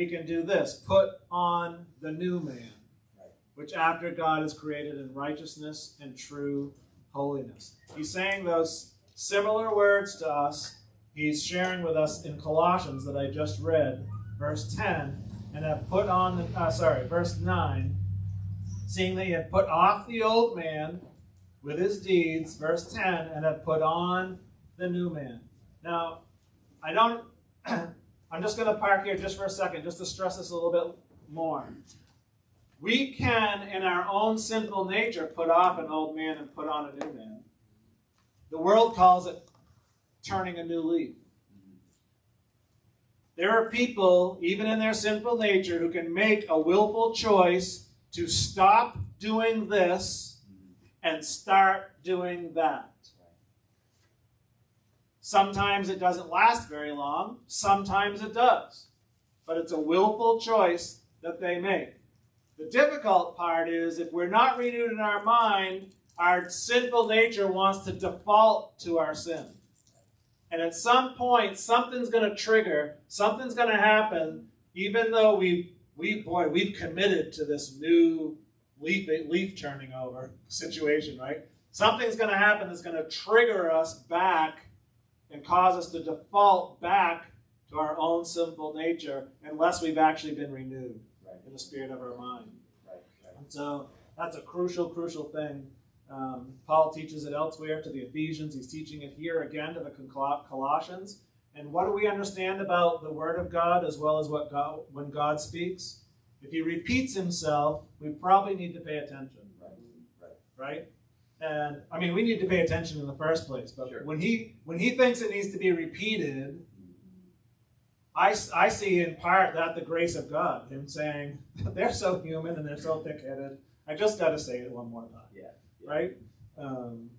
we can do this. Put on the new man, which after God is created in righteousness and true holiness. He's saying those similar words to us. He's sharing with us in Colossians that I just read, verse 10, and have put on, verse 9, seeing that he had put off the old man with his deeds, verse 10, and have put on the new man. Now, I'm just going to park here just for a second, just to stress this a little bit more. We can, in our own sinful nature, put off an old man and put on a new man. The world calls it turning a new leaf. There are people, even in their sinful nature, who can make a willful choice to stop doing this and start doing that. Sometimes it doesn't last very long. Sometimes it does. But it's a willful choice that they make. The difficult part is if we're not renewed in our mind, our sinful nature wants to default to our sin. And at some point, something's going to trigger, something's going to happen, even though we've committed to this new leaf turning over situation, right? Something's going to happen that's going to trigger us back and cause us to default back to our own sinful nature unless we've actually been renewed in the spirit of our mind. And so that's a crucial thing. Paul teaches it elsewhere to the Ephesians. He's teaching it here again to the Colossians. And what do we understand about the Word of God as well as when God speaks? If he repeats himself, we probably need to pay attention. Right? And I mean, we need to pay attention in the first place. But sure. when he thinks it needs to be repeated, I see in part that the grace of God, him saying, they're so human and they're so thick-headed. I just got to say it one more time. Right?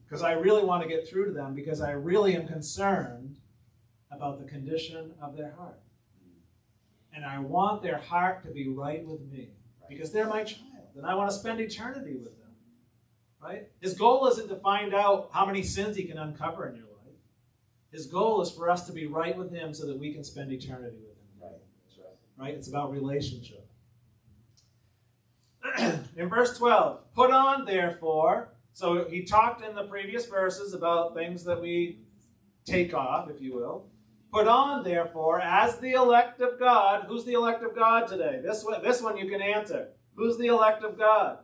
Because I really want to get through to them because I really am concerned about the condition of their heart. And I want their heart to be right with me because they're my child and I want to spend eternity with them. Right? His goal isn't to find out how many sins he can uncover in your life. His goal is for us to be right with him so that we can spend eternity with him. Right? It's about relationship. In verse 12, put on, therefore, so he talked in the previous verses about things that we take off, if you will. Put on, therefore, as the elect of God. Who's the elect of God today? This one you can answer. Who's the elect of God?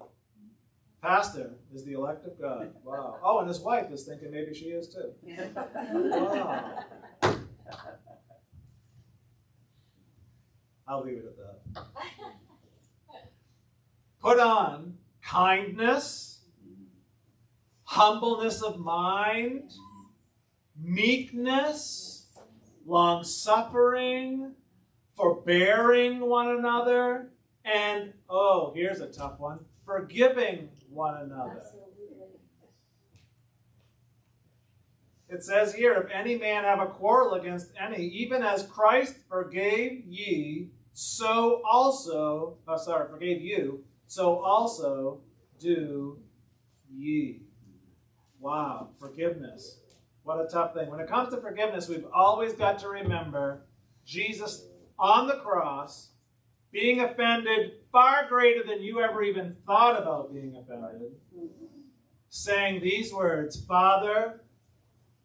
Pastor is the elect of God. Wow. Oh, and his wife is thinking maybe she is too. Wow. I'll leave it at that. Put on kindness, humbleness of mind, meekness, long-suffering, forbearing one another, and, oh, here's a tough one, forgiving one another. It says here, if any man have a quarrel against any, even as Christ forgave ye, so also, forgave you, so also do ye. Wow, forgiveness. What a tough thing. When it comes to forgiveness, we've always got to remember Jesus on the cross, being offended far greater than you ever even thought about being offended, saying these words, Father,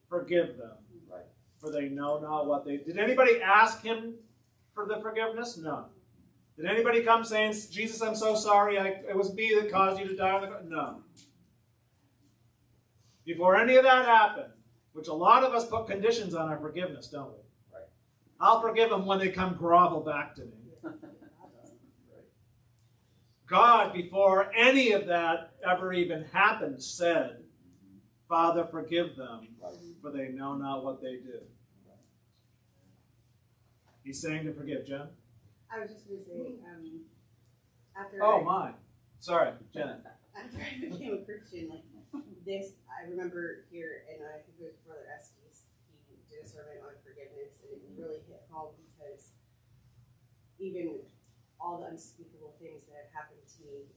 forgive them, for they know not what they... Did anybody ask him for the forgiveness? No. Did anybody come saying, Jesus, I'm so sorry, it was me that caused you to die on the cross? No. Before any of that happened, which a lot of us put conditions on our forgiveness, don't we? Right. I'll forgive them when they come grovel back to me. God, before any of that ever even happened, said, Father, forgive them, for they know not what they do. He's saying to forgive. Jen? I was just going to say, after Sorry, Jen. After I became a Christian, I remember here, and I think it was Brother Estes, he did a sermon on forgiveness, and it really hit home because even all the unspeakable things that have happened to me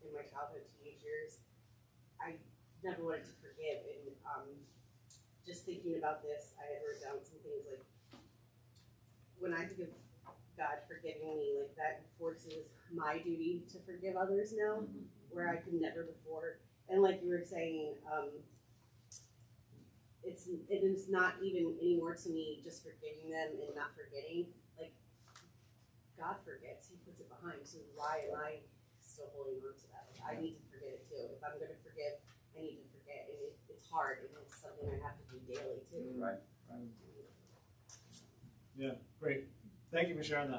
in my childhood, teenage years, I never wanted to forgive. And just thinking about this, I had written down some things like, when I think of God forgiving me, that enforces my duty to forgive others now, where I could never before. And like you were saying, it is not even anymore to me just forgiving them and not forgetting. Like, God forgets, He puts it behind. So why am I still holding on to that? Like, I need to forget it too. If I'm going to forgive, I need to forget, and it's hard, and it's something I have to do daily too. Right. Yeah, great. Thank you for sharing that.